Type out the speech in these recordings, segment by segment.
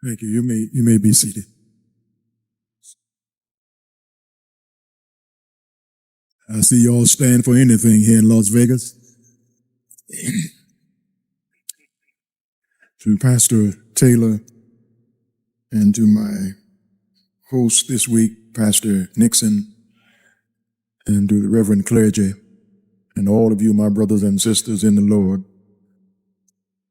Thank you. You may be seated. I see y'all stand for anything here in Las Vegas. To Pastor Taylor and to my host this week, Pastor Nixon, and to the Reverend clergy, and all of you, my brothers and sisters in the Lord.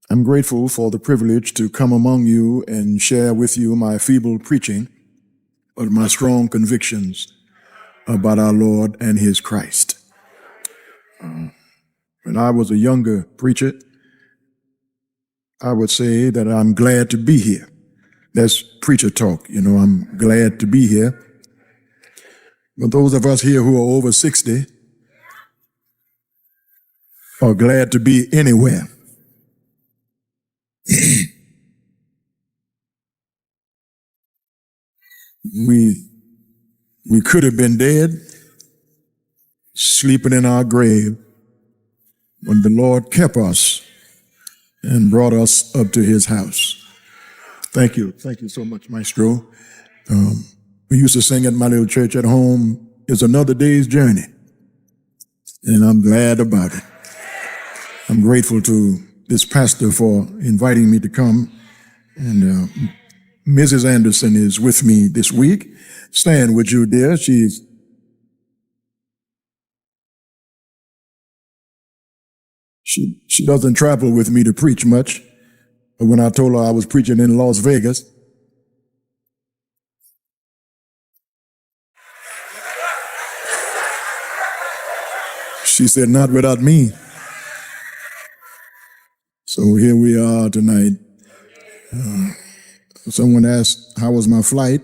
I'm grateful for the privilege to come among you and share with you my feeble preaching, but my strong convictions about our Lord and His Christ. When I was a younger preacher, I would say that I'm glad to be here. That's preacher talk, I'm glad to be here. But those of us here who are over 60 are glad to be anywhere. We could have been dead, sleeping in our grave, when the Lord kept us and brought us up to His house. Thank you so much, Maestro. We used to sing at my little church at home, "It's another day's journey," and I'm glad about it. I'm grateful to this pastor for inviting me to come, and Mrs. Anderson is with me this week. Stand with you, dear. She doesn't travel with me to preach much, but when I told her I was preaching in Las Vegas, she said, "Not without me." So here we are tonight. Someone asked, how was my flight?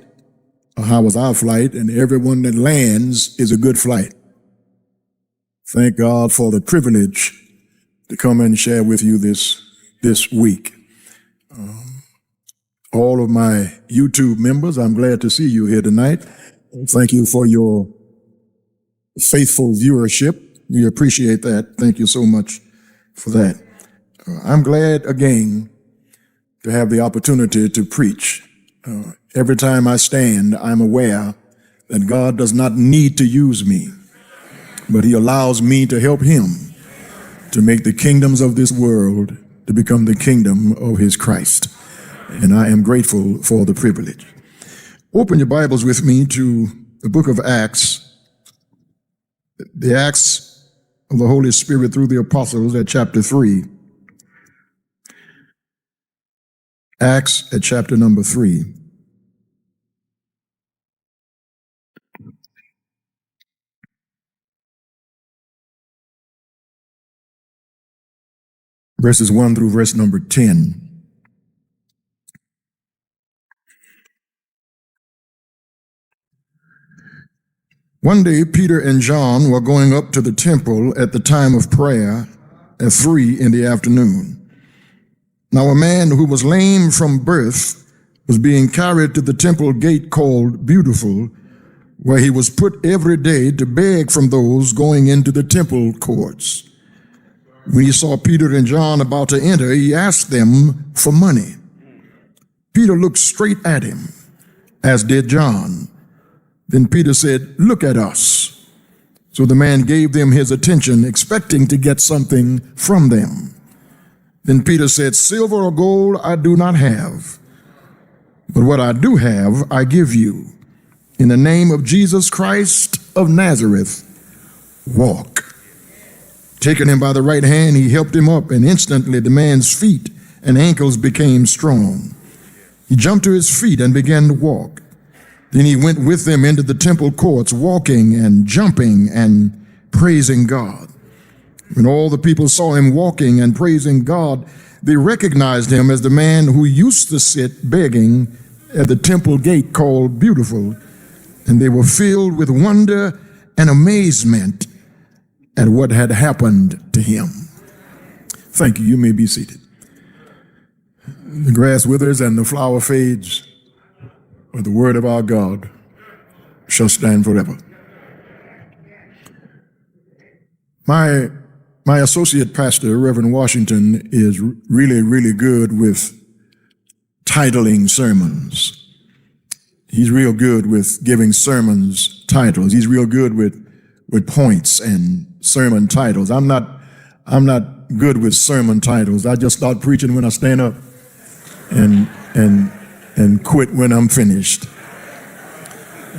Or how was our flight? And everyone that lands is a good flight. Thank God for the privilege to come and share with you this week. All of my YouTube members, I'm glad to see you here tonight. Thank you for your faithful viewership. We appreciate that. Thank you so much for that. I'm glad again to have the opportunity to preach. Every time I stand, I'm aware that God does not need to use me, but He allows me to help Him to make the kingdoms of this world to become the kingdom of His Christ. And I am grateful for the privilege. Open your Bibles with me to the book of Acts, the Acts of the Holy Spirit through the apostles at chapter 3. Acts at chapter number 3. Verses 1 through verse number 10. One day, Peter and John were going up to the temple at the time of prayer at 3 in the afternoon. Now a man who was lame from birth was being carried to the temple gate called Beautiful, where he was put every day to beg from those going into the temple courts. When he saw Peter and John about to enter, he asked them for money. Peter looked straight at him, as did John. Then Peter said, "Look at us." So the man gave them his attention, expecting to get something from them. Then Peter said, "Silver or gold I do not have, but what I do have I give you. In the name of Jesus Christ of Nazareth, walk." Taking him by the right hand, he helped him up, and instantly the man's feet and ankles became strong. He jumped to his feet and began to walk. Then he went with them into the temple courts, walking and jumping and praising God. When all the people saw him walking and praising God, they recognized him as the man who used to sit begging at the temple gate called Beautiful, and they were filled with wonder and amazement at what had happened to him. Thank you. You may be seated. The grass withers and the flower fades, but the word of our God shall stand forever. My associate pastor, Reverend Washington, is really good with titling sermons. He's real good with giving sermons titles. He's real good with points and sermon titles. I'm not good with sermon titles. I just start preaching when I stand up and quit when I'm finished.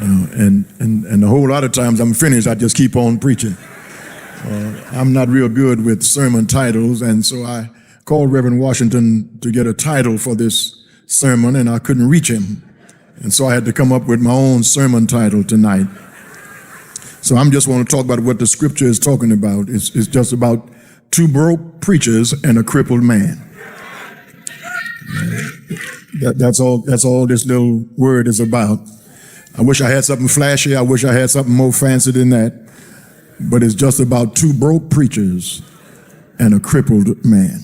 And a whole lot of times I'm finished, I just keep on preaching. I'm not real good with sermon titles, and so I called Reverend Washington to get a title for this sermon, and I couldn't reach him. And so I had to come up with my own sermon title tonight. So I'm just want to talk about what the scripture is talking about. It's just about two broke preachers and a crippled man. That's all this little word is about. I wish I had something flashy. I wish I had something more fancy than that. But it's just about two broke preachers and a crippled man.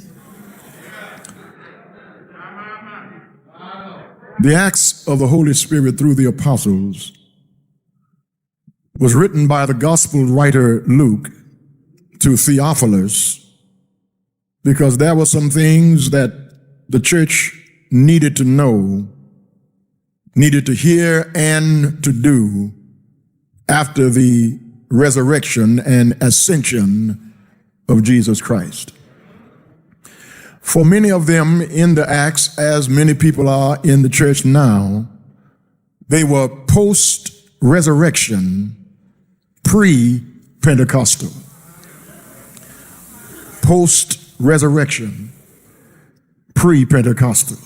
The Acts of the Holy Spirit through the apostles was written by the gospel writer Luke to Theophilus because there were some things that the church needed to know, needed to hear and to do after the resurrection and ascension of Jesus Christ. For many of them in the Acts, as many people are in the church now, they were post-resurrection, pre-Pentecostal. Post-resurrection, pre-Pentecostal.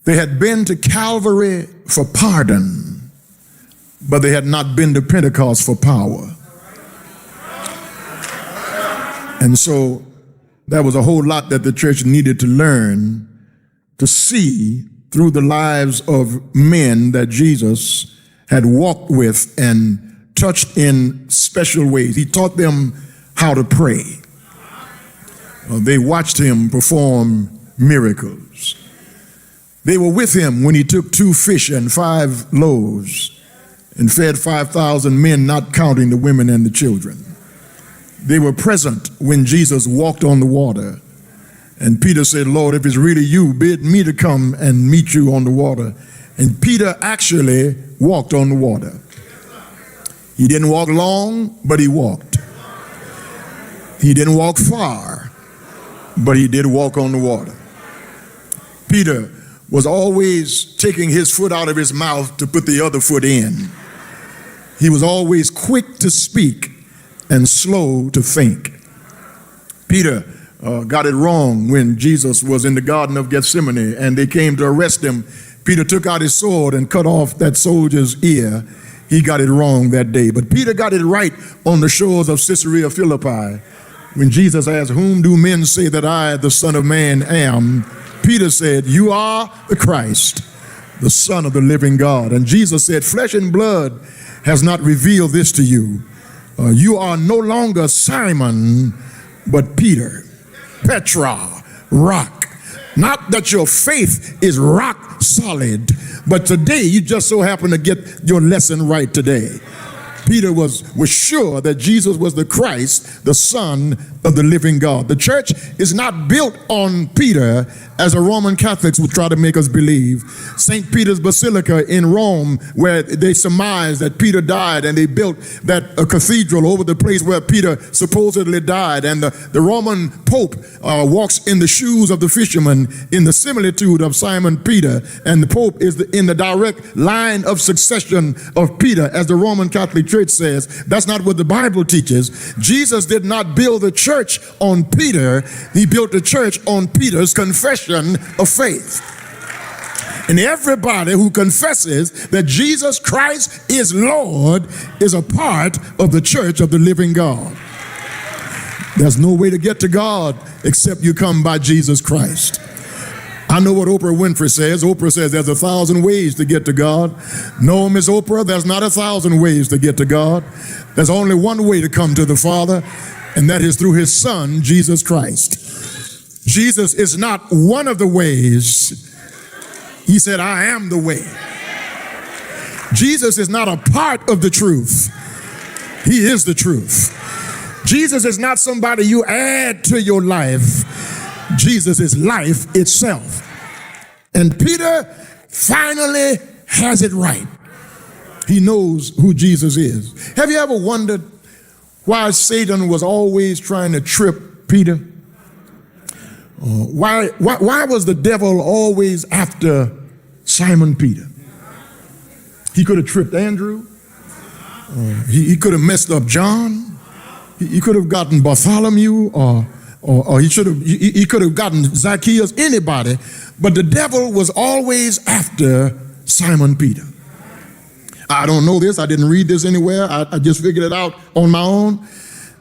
They had been to Calvary for pardon, but they had not been to Pentecost for power. And so there was a whole lot that the church needed to learn to see through the lives of men that Jesus had walked with and touched in special ways. He taught them how to pray. They watched him perform miracles. They were with him when he took 2 fish and 5 loaves and fed 5,000 men, not counting the women and the children. They were present when Jesus walked on the water. And Peter said, Lord, if it's really you, bid me to come and meet you on the water. And Peter actually walked on the water. He didn't walk long, but he walked. He didn't walk far, but he did walk on the water. Peter was always taking his foot out of his mouth to put the other foot in. He was always quick to speak and slow to think. Peter got it wrong when Jesus was in the Garden of Gethsemane and they came to arrest him. Peter took out his sword and cut off that soldier's ear. He got it wrong that day. But Peter got it right on the shores of Caesarea Philippi when Jesus asked, whom do men say that I, the Son of Man, am? Peter said, you are the Christ, the Son of the living God. And Jesus said, flesh and blood has not revealed this to you. You are no longer Simon, but Peter, Petra, rock. Not that your faith is rock solid, but today you just so happen to get your lesson right today. Peter was sure that Jesus was the Christ, the Son of the living God. The church is not built on Peter as the Roman Catholics would try to make us believe. St. Peter's Basilica in Rome, where they surmise that Peter died, and they built a cathedral over the place where Peter supposedly died. And the Roman Pope walks in the shoes of the fisherman in the similitude of Simon Peter. And the Pope is in the direct line of succession of Peter, as the Roman Catholic Church says. That's not what the Bible teaches. Jesus did not build the church on Peter. He built the church on Peter's confession of faith. And everybody who confesses that Jesus Christ is Lord is a part of the church of the living God. There's no way to get to God except you come by Jesus Christ. I know what Oprah Winfrey says. Oprah says there's 1,000 ways to get to God. No, Miss Oprah, there's not 1,000 ways to get to God. There's only one way to come to the Father, and that is through his Son, Jesus Christ. Jesus is not one of the ways. He said, I am the way. Jesus is not a part of the truth. He is the truth. Jesus is not somebody you add to your life. Jesus is life itself. And Peter finally has it right. He knows who Jesus is. Have you ever wondered why Satan was always trying to trip Peter? Why was the devil always after Simon Peter? He could have tripped Andrew. He could have messed up John. He could have gotten Bartholomew, or he could have gotten Zacchaeus, anybody. But the devil was always after Simon Peter. I don't know this. I didn't read this anywhere. I just figured it out on my own.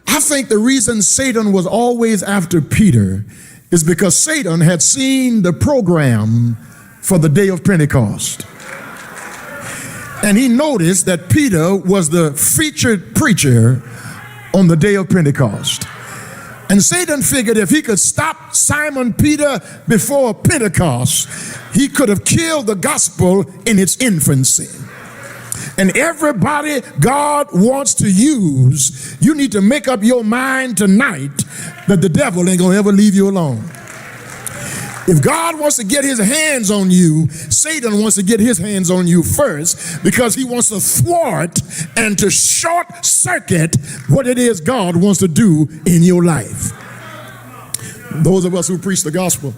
I think the reason Satan was always after Peter is because Satan had seen the program for the day of Pentecost. And he noticed that Peter was the featured preacher on the day of Pentecost. And Satan figured if he could stop Simon Peter before Pentecost, he could have killed the gospel in its infancy. And everybody God wants to use, you need to make up your mind tonight that the devil ain't gonna ever leave you alone. If God wants to get his hands on you, Satan wants to get his hands on you first, because he wants to thwart and to short circuit what it is God wants to do in your life. Those of us who preach the gospel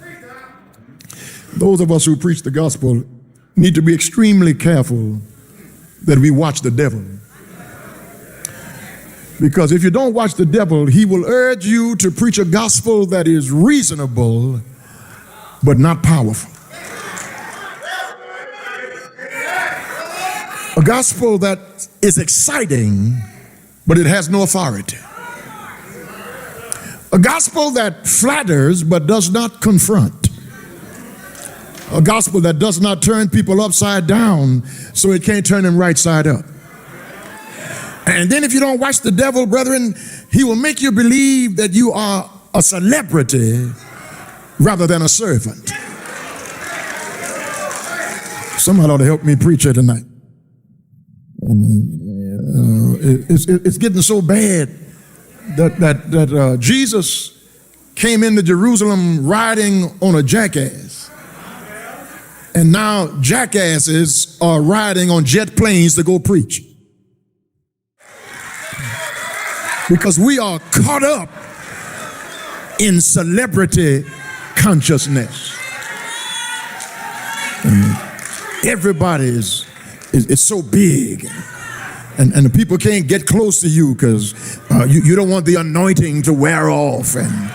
need to be extremely careful that we watch the devil. Because if you don't watch the devil, he will urge you to preach a gospel that is reasonable but not powerful. A gospel that is exciting, but it has no authority. A gospel that flatters, but does not confront. A gospel that does not turn people upside down so it can't turn them right side up. And then if you don't watch the devil, brethren, he will make you believe that you are a celebrity rather than a servant. Somebody ought to help me preach here tonight. It's getting so bad that Jesus came into Jerusalem riding on a jackass. And now jackasses are riding on jet planes to go preach. Because we are caught up in celebrity consciousness. Everybody is so big, and the people can't get close to you because you don't want the anointing to wear off, and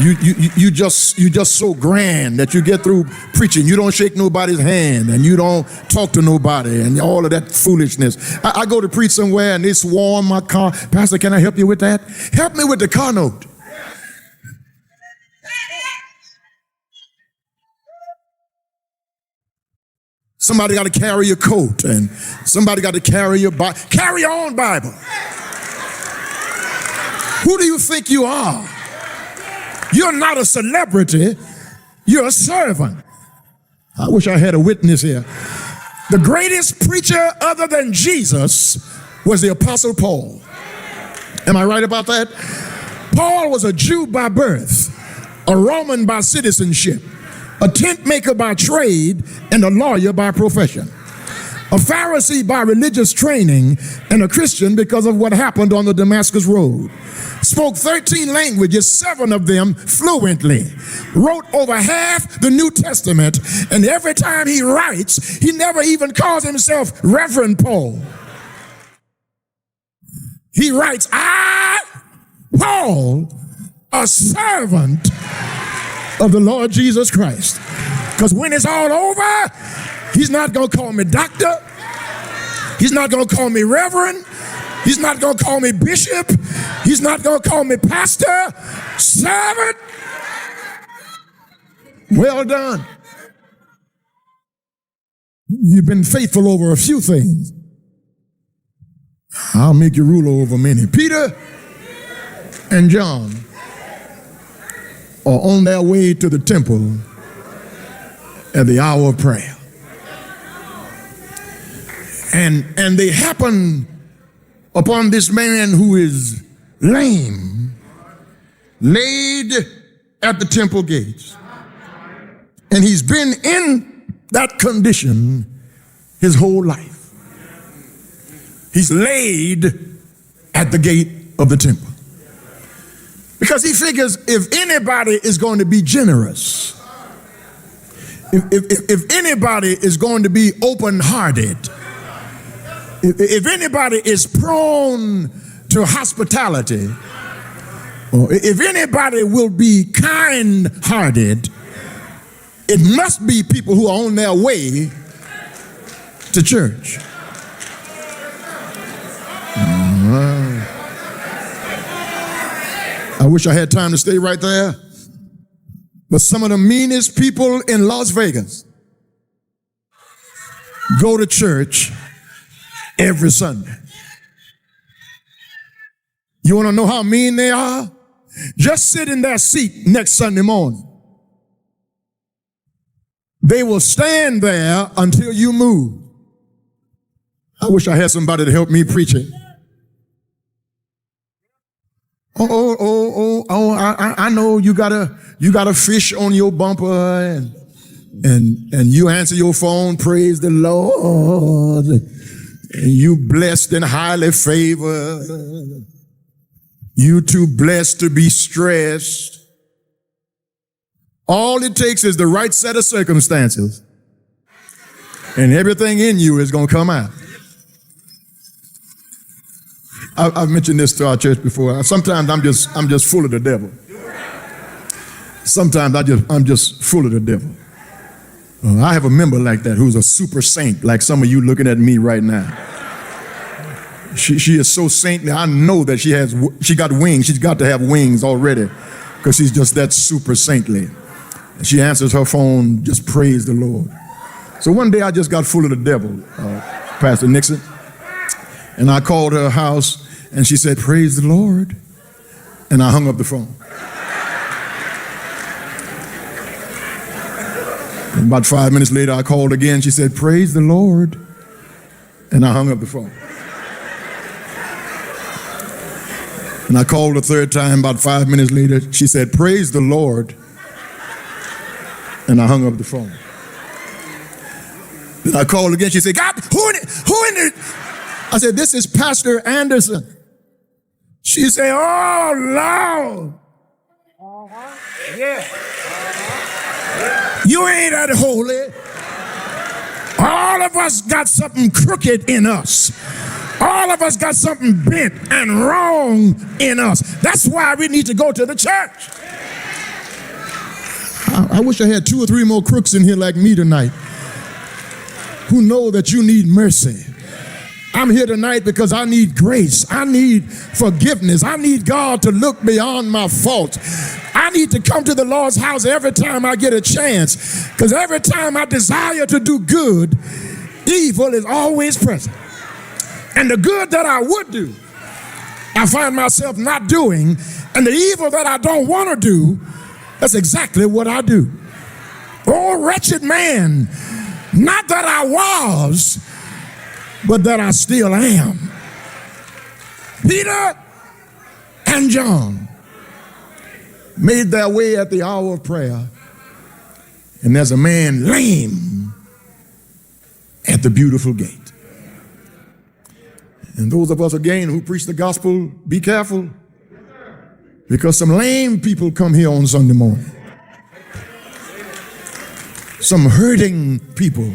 you just so grand that you get through preaching, you don't shake nobody's hand, and you don't talk to nobody, and all of that foolishness. I go to preach somewhere and they swarm my car. Pastor, can I help you with that? Help me with the car note. Somebody got to carry your coat, and somebody got to carry your Bible. Carry your own Bible. Who do you think you are? You're not a celebrity. You're a servant. I wish I had a witness here. The greatest preacher other than Jesus was the Apostle Paul. Am I right about that? Paul was a Jew by birth, a Roman by citizenship, a tent maker by trade, and a lawyer by profession. A Pharisee by religious training, and a Christian because of what happened on the Damascus Road. Spoke 13 languages, 7 of them fluently. Wrote over half the New Testament, and every time he writes, he never even calls himself Reverend Paul. He writes, I, Paul, a servant of the Lord Jesus Christ. Because when it's all over, he's not going to call me doctor. He's not going to call me reverend. He's not going to call me bishop. He's not going to call me pastor. Servant. Well done. You've been faithful over a few things. I'll make you ruler over many. Peter and John are on their way to the temple at the hour of prayer. And they happen upon this man who is lame, laid at the temple gates. And he's been in that condition his whole life. He's laid at the gate of the temple. Because he figures if anybody is going to be generous, if anybody is going to be open-hearted, if anybody is prone to hospitality, or if anybody will be kind-hearted, it must be people who are on their way to church. I wish I had time to stay right there. But some of the meanest people in Las Vegas go to church every Sunday. You want to know how mean they are? Just sit in their seat next Sunday morning. They will stand there until you move. I wish I had somebody to help me preach it. I know you got a fish on your bumper and you answer your phone, praise the Lord. And you blessed and highly favored. You too blessed to be stressed. All it takes is the right set of circumstances, and everything in you is going to come out. I've mentioned this to our church before. Sometimes I'm just full of the devil. Sometimes I'm just full of the devil. I have a member like that who's a super saint, like some of you looking at me right now. She is so saintly. I know that she got wings. She's got to have wings already because she's just that super saintly. She answers her phone, just praise the Lord. So one day I just got full of the devil, Pastor Nixon, and I called her house and she said, praise the Lord. And I hung up the phone. And about 5 minutes later, I called again. She said, praise the Lord. And I hung up the phone. And I called a third time about 5 minutes later. She said, praise the Lord. And I hung up the phone. And I called again. She said, God, who in it? I said, this is Pastor Anderson. She said, oh, Lord. Yeah. You ain't that holy. All of us got something crooked in us. All of us got something bent and wrong in us. That's why we need to go to the church. I wish I had 2 or 3 more crooks in here like me tonight who know that you need mercy. I'm here tonight because I need grace. I need forgiveness. I need God to look beyond my faults. I need to come to the Lord's house every time I get a chance, because every time I desire to do good, evil is always present. And the good that I would do, I find myself not doing, and the evil that I don't want to do, that's exactly what I do. Oh, wretched man, not that I was, but that I still am. Peter and John made their way at the hour of prayer, and there's a man lame at the beautiful gate. And those of us again who preach the gospel, be careful, because some lame people come here on Sunday morning. Some hurting people,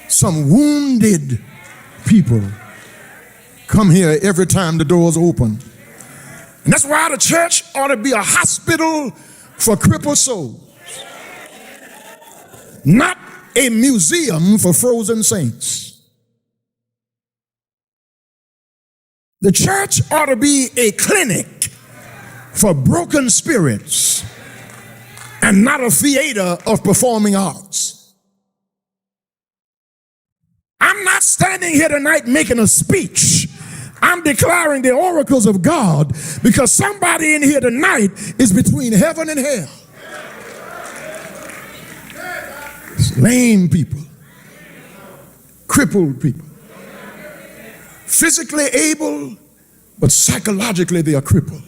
some wounded people come here every time the doors open. And that's why the church ought to be a hospital for crippled souls, not a museum for frozen saints. The church ought to be a clinic for broken spirits and not a theater of performing arts. I'm not standing here tonight making a speech. I'm declaring the oracles of God, because somebody in here tonight is between heaven and hell. It's lame people, crippled people, physically able, but psychologically they are crippled,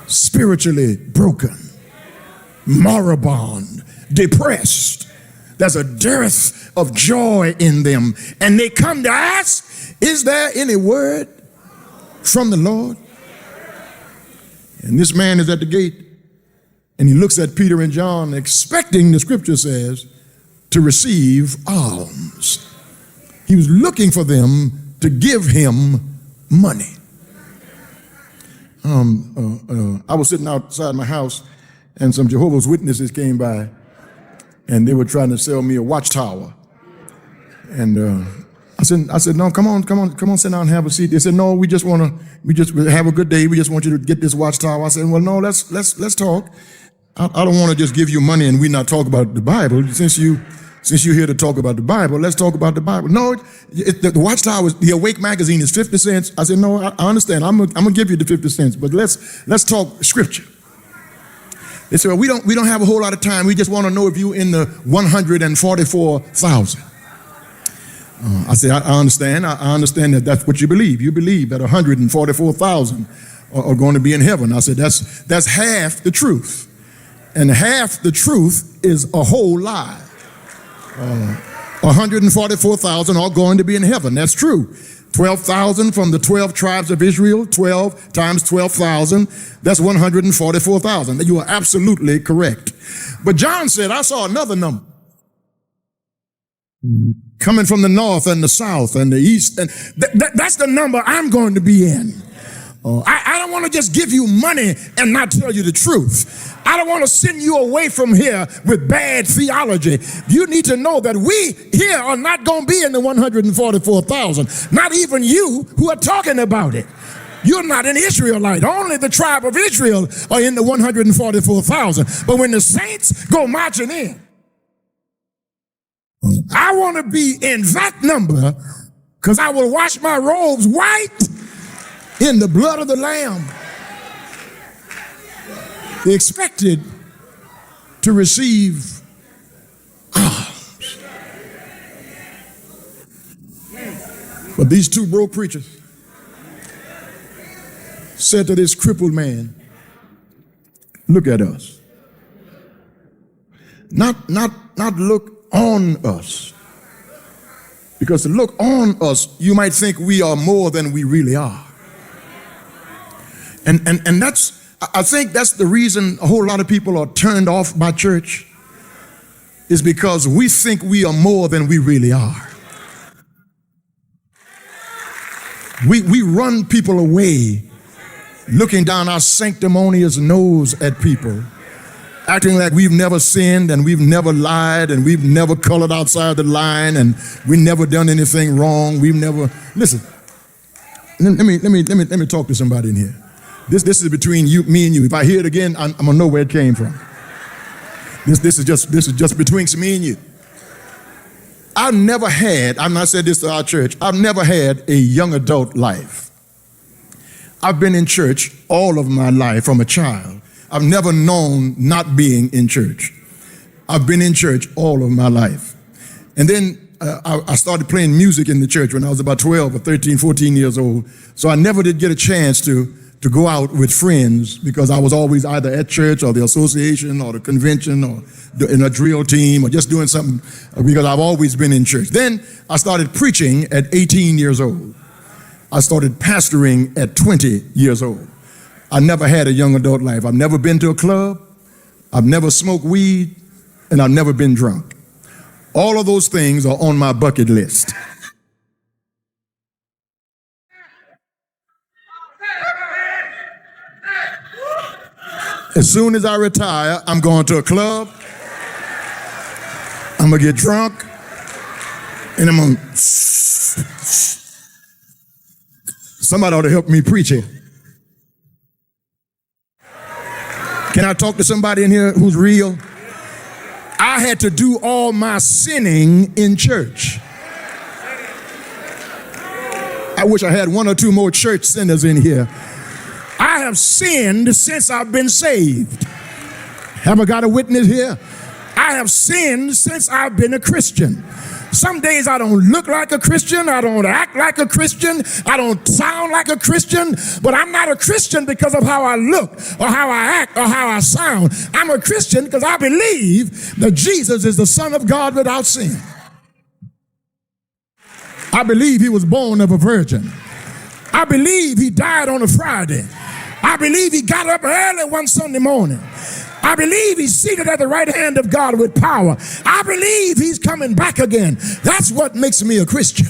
spiritually broken. moribund, depressed. There's a dearth of joy in them. And they come to ask, is there any word from the Lord? And this man is at the gate, and he looks at Peter and John, expecting, the scripture says, to receive alms. He was looking for them to give him money. I was sitting outside my house, and some Jehovah's Witnesses came by, and they were trying to sell me a watchtower. And I said, no, come on, sit down and have a seat. They said, no, we just have a good day. We just want you to get this watchtower. I said, well, no, let's talk. I don't want to just give you money and we not talk about the Bible. Since you're here to talk about the Bible, let's talk about the Bible. No, the watchtower, the Awake magazine is 50 cents. I said, no, I understand. I'm gonna give you the 50 cents, but let's talk scripture. They said, well, we don't have a whole lot of time. We just want to know if you in the 144,000. I said, I understand. I understand that that's what you believe. You believe that 144,000 are going to be in heaven. I said, that's half the truth. And half the truth is a whole lie. 144,000 are going to be in heaven. That's true. 12,000 from the 12 tribes of Israel, 12 times 12,000, that's 144,000. You are absolutely correct. But John said, I saw another number coming from the north and the south and the east, and that's the number I'm going to be in. I don't want to just give you money and not tell you the truth. I don't want to send you away from here with bad theology. You need to know that we here are not going to be in the 144,000. Not even you who are talking about it. You're not an Israelite. Only the tribe of Israel are in the 144,000. But when the saints go marching in, I want to be in that number because I will wash my robes white in the blood of the Lamb. They expected to receive alms. But these two broke preachers said to this crippled man, look at us. Not look on us. Because to look on us, you might think we are more than we really are. And I think that's the reason a whole lot of people are turned off by church, is because we think we are more than we really are. We run people away, looking down our sanctimonious nose at people, acting like we've never sinned and we've never lied and we've never colored outside the line and we've never done anything wrong. We've never, listen, let me talk to somebody in here. This is between me and you. If I hear it again, I'm gonna know where it came from. This is just between me and you. I've never had, I'm not saying this to our church, I've never had a young adult life. I've been in church all of my life from a child. I've never known not being in church. I've been in church all of my life. And then I started playing music in the church when I was about 12 or 13, 14 years old. So I never did get a chance to go out with friends because I was always either at church or the association or the convention or in a drill team or just doing something because I've always been in church. Then I started preaching at 18 years old. I started pastoring at 20 years old. I never had a young adult life. I've never been to a club. I've never smoked weed, and I've never been drunk. All of those things are on my bucket list. As soon as I retire, I'm going to a club. I'm going to get drunk, and I'm going to... Somebody ought to help me preach here. Can I talk to somebody in here who's real? I had to do all my sinning in church. I wish I had one or two more church sinners in here. I have sinned since I've been saved. Have I got a witness here? I have sinned since I've been a Christian. Some days I don't look like a Christian, I don't act like a Christian, I don't sound like a Christian, but I'm not a Christian because of how I look or how I act or how I sound. I'm a Christian because I believe that Jesus is the Son of God without sin. I believe he was born of a virgin. I believe he died on a Friday. I believe he got up early one Sunday morning. I believe he's seated at the right hand of God with power. I believe he's coming back again. That's what makes me a Christian.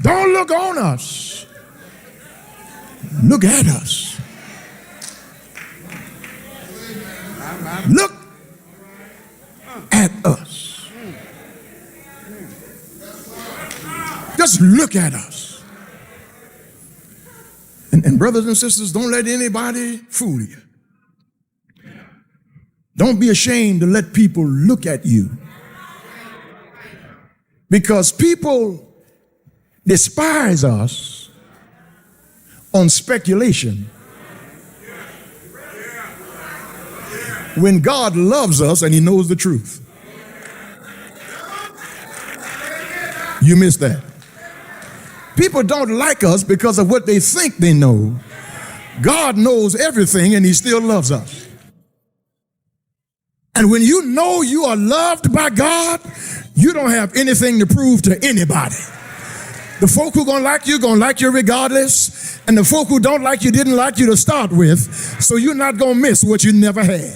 Don't look on us. Look at us. Look at us. Just look at us. And brothers and sisters, don't let anybody fool you. Don't be ashamed to let people look at you. Because people despise us on speculation when God loves us and he knows the truth. You missed that. People don't like us because of what they think they know. God knows everything and he still loves us. And when you know you are loved by God, you don't have anything to prove to anybody. The folk who gonna like you regardless. And the folk who don't like you didn't like you to start with. So you're not gonna miss what you never had.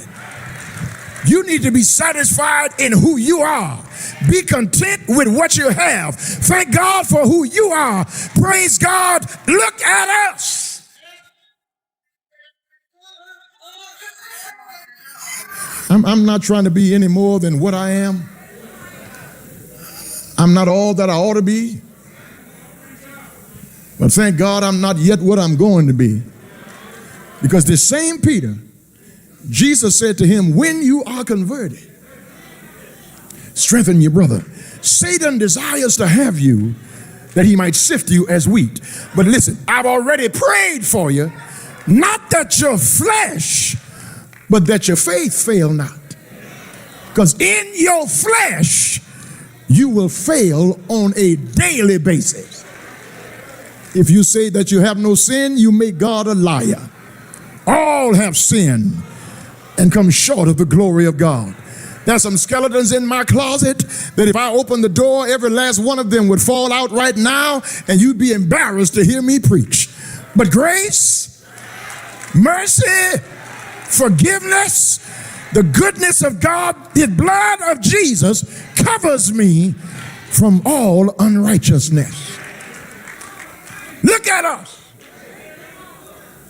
You need to be satisfied in who you are. Be content with what you have. Thank God for who you are. Praise God. Look at us. I'm not trying to be any more than what I am. I'm not all that I ought to be. But thank God I'm not yet what I'm going to be. Because this same Peter, Jesus said to him, when you are converted, strengthen your brother. Satan desires to have you that he might sift you as wheat. But listen, I've already prayed for you, not that your flesh, but that your faith fail not. Because in your flesh, you will fail on a daily basis. If you say that you have no sin, you make God a liar. All have sinned and come short of the glory of God. There's some skeletons in my closet that if I open the door, every last one of them would fall out right now and you'd be embarrassed to hear me preach. But grace, mercy, forgiveness, the goodness of God, the blood of Jesus covers me from all unrighteousness. Look at us.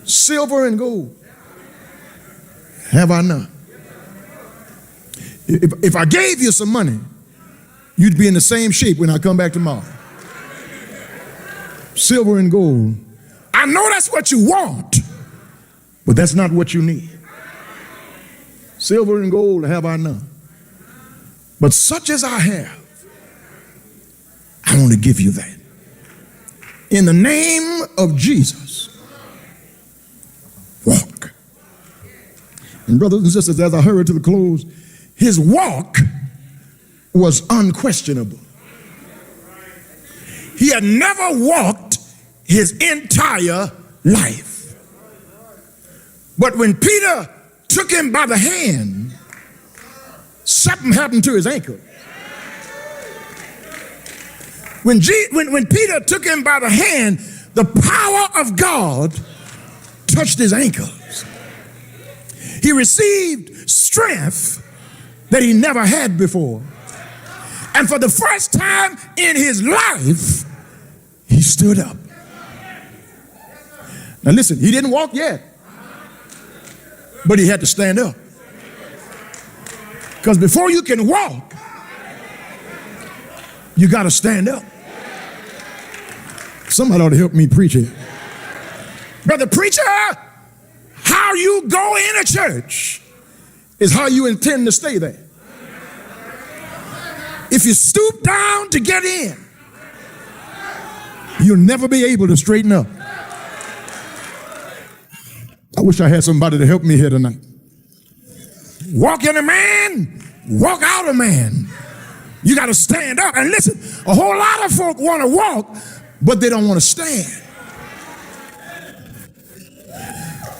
Silver and gold have I none. If I gave you some money, you'd be in the same shape when I come back tomorrow. Silver and gold. I know that's what you want, but that's not what you need. Silver and gold have I none. But such as I have, I want to give you that. In the name of Jesus, walk. And brothers and sisters, as I hurry to the close, his walk was unquestionable. He had never walked his entire life. But when Peter took him by the hand, something happened to his ankle. When Peter took him by the hand, the power of God touched his ankles. He received strength that he never had before. And for the first time in his life, he stood up. Now listen, he didn't walk yet, but he had to stand up. Because before you can walk, you got to stand up. Somebody ought to help me preach it. Brother preacher, how you go in a church is how you intend to stay there. If you stoop down to get in, you'll never be able to straighten up. I wish I had somebody to help me here tonight. Walk in a man, walk out a man. You got to stand up. And listen, a whole lot of folk want to walk, but they don't want to stand.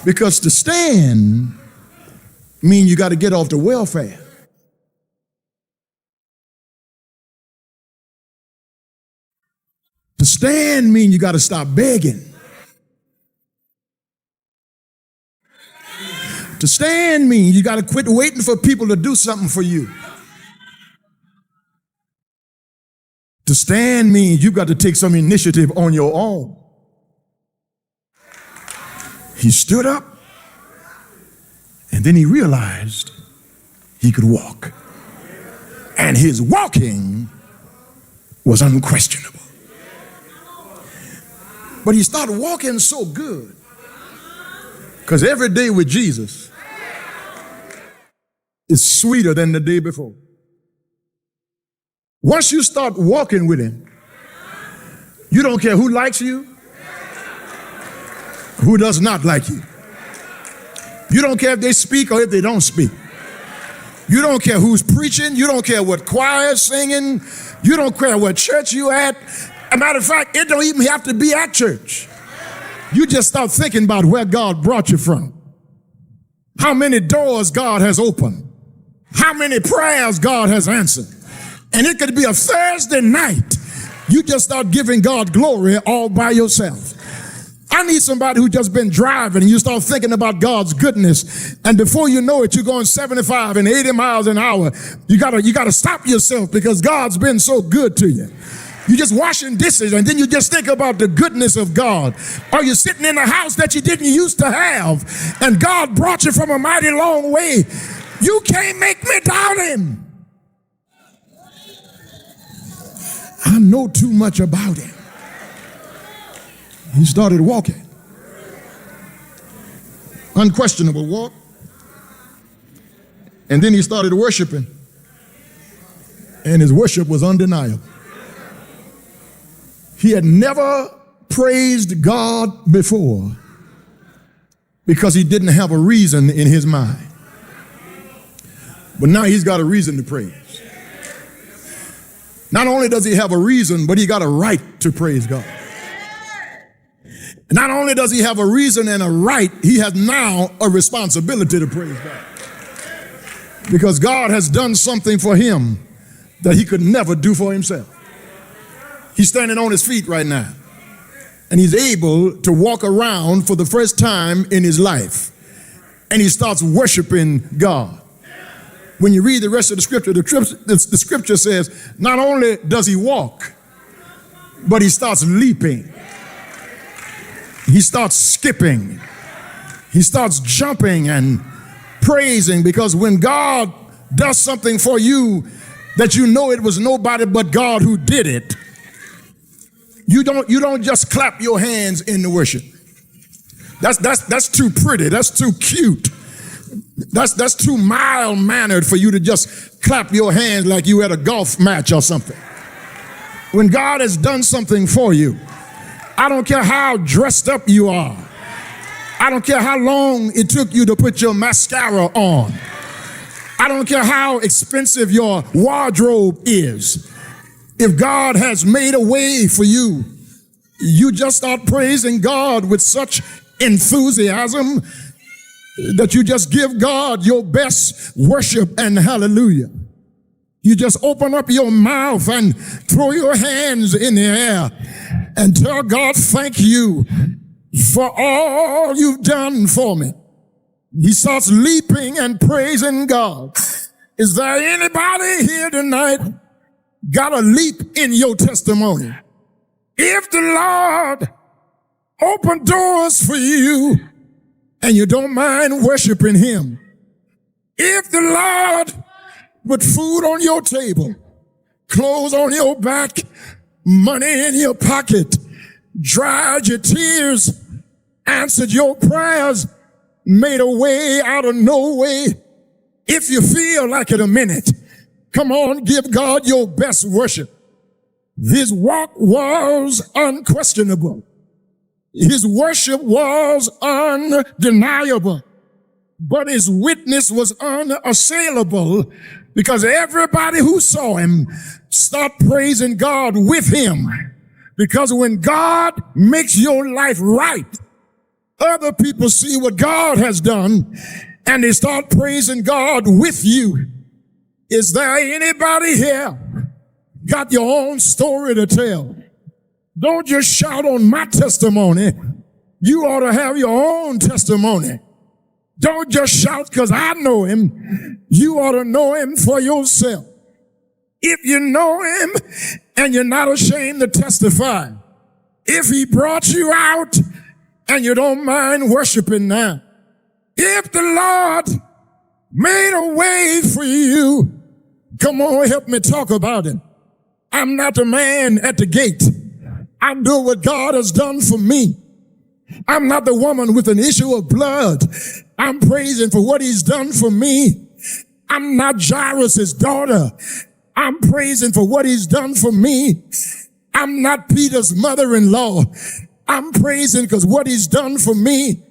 Because to stand means you got to get off the welfare. To stand means you got to stop begging. To stand means you got to quit waiting for people to do something for you. To stand means you got to take some initiative on your own. He stood up, and then he realized he could walk. And his walking was unquestionable. But he started walking so good, because every day with Jesus is sweeter than the day before. Once you start walking with him, you don't care who likes you, who does not like you. You don't care if they speak or if they don't speak. You don't care who's preaching. You don't care what choir is singing. You don't care what church you at. As a matter of fact, it don't even have to be at church. You just start thinking about where God brought you from. How many doors God has opened. How many prayers God has answered. And it could be a Thursday night. You just start giving God glory all by yourself. I need somebody who just been driving and you start thinking about God's goodness. And before you know it, you're going 75 and 80 miles an hour. You gotta stop yourself because God's been so good to you. You're just washing dishes and then you just think about the goodness of God. Or you're sitting in a house that you didn't used to have and God brought you from a mighty long way. You can't make me doubt him. I know too much about him. He started walking. Unquestionable walk. And then he started worshiping. And his worship was undeniable. He had never praised God before because he didn't have a reason in his mind. But now he's got a reason to praise. Not only does he have a reason, but he got a right to praise God. Not only does he have a reason and a right, he has now a responsibility to praise God. Because God has done something for him that he could never do for himself. He's standing on his feet right now. And he's able to walk around for the first time in his life. And he starts worshiping God. When you read the rest of the scripture says, not only does he walk, but he starts leaping. He starts skipping. He starts jumping and praising, because when God does something for you that you know it was nobody but God who did it, you don't just clap your hands in the worship. That's too pretty. That's too cute. That's too mild-mannered for you to just clap your hands like you at a golf match or something. When God has done something for you, I don't care how dressed up you are. I don't care how long it took you to put your mascara on. I don't care how expensive your wardrobe is. If God has made a way for you, you just start praising God with such enthusiasm that you just give God your best worship and hallelujah. You just open up your mouth and throw your hands in the air and tell God, thank you for all you've done for me. He starts leaping and praising God. Is there anybody here tonight got a leap in your testimony? If the Lord opened doors for you and you don't mind worshiping him, if the Lord put food on your table, clothes on your back, money in your pocket, dried your tears, answered your prayers, made a way out of no way. If you feel like it a minute, come on, give God your best worship. His walk was unquestionable. His worship was undeniable. but his witness was unassailable because everybody who saw him started praising God with him. Because when God makes your life right, other people see what God has done and they start praising God with you. Is there anybody here got your own story to tell? Don't just shout on my testimony. You ought to have your own testimony. Don't just shout because I know him. You ought to know him for yourself. If you know him and you're not ashamed to testify, if he brought you out and you don't mind worshiping now, if the Lord made a way for you, come on, help me talk about it. I'm not the man at the gate. I know what God has done for me. I'm not the woman with an issue of blood. I'm praising for what he's done for me. I'm not Jairus' daughter. I'm praising for what he's done for me. I'm not Peter's mother-in-law. I'm praising because what he's done for me.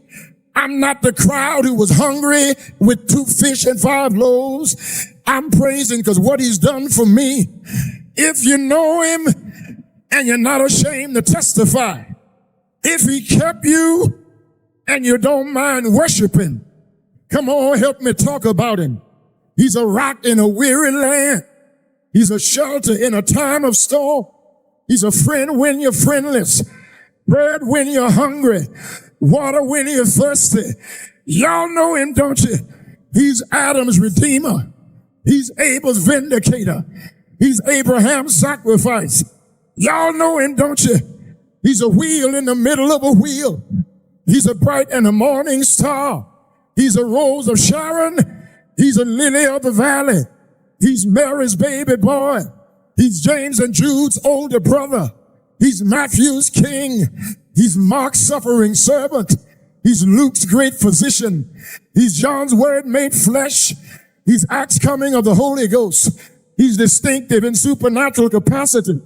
I'm not the crowd who was hungry with 2 fish and 5 loaves. I'm praising because what he's done for me. If you know him and you're not ashamed to testify, if he kept you and you don't mind worshiping, come on, help me talk about him. He's a rock in a weary land. He's a shelter in a time of storm. He's a friend when you're friendless, bread when you're hungry, water when you're thirsty. Y'all know him, don't you? He's Adam's redeemer. He's Abel's vindicator. He's Abraham's sacrifice. Y'all know him, don't you? He's a wheel in the middle of a wheel. He's a bright and a morning star. He's a rose of Sharon. He's a lily of the valley. He's Mary's baby boy. He's James and Jude's older brother. He's Matthew's king. He's Mark's suffering servant. He's Luke's great physician. He's John's word made flesh. He's Acts coming of the Holy Ghost. He's distinctive in supernatural capacity.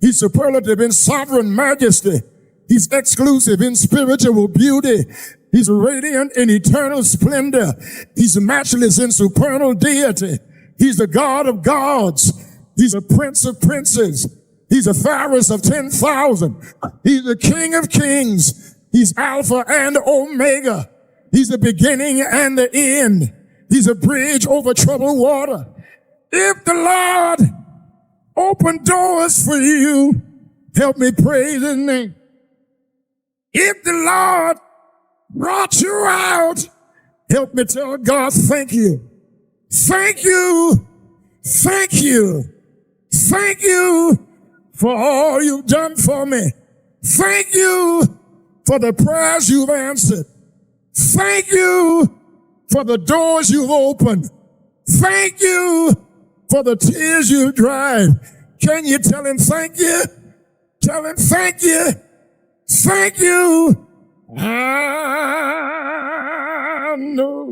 He's superlative in sovereign majesty. He's exclusive in spiritual beauty. He's radiant in eternal splendor. He's matchless in supernal deity. He's the God of gods. He's a prince of princes. He's a Pharisee of 10,000. He's the King of kings. He's Alpha and Omega. He's the beginning and the end. He's a bridge over troubled water. If the Lord open doors for you, help me praise his name. If the Lord brought you out, help me tell God, thank you. Thank you. Thank you. Thank you for all you've done for me. Thank you for the prayers you've answered. Thank you for the doors you've opened. Thank you for the tears you've dried. Can you tell him thank you? Tell him thank you. Thank you. I know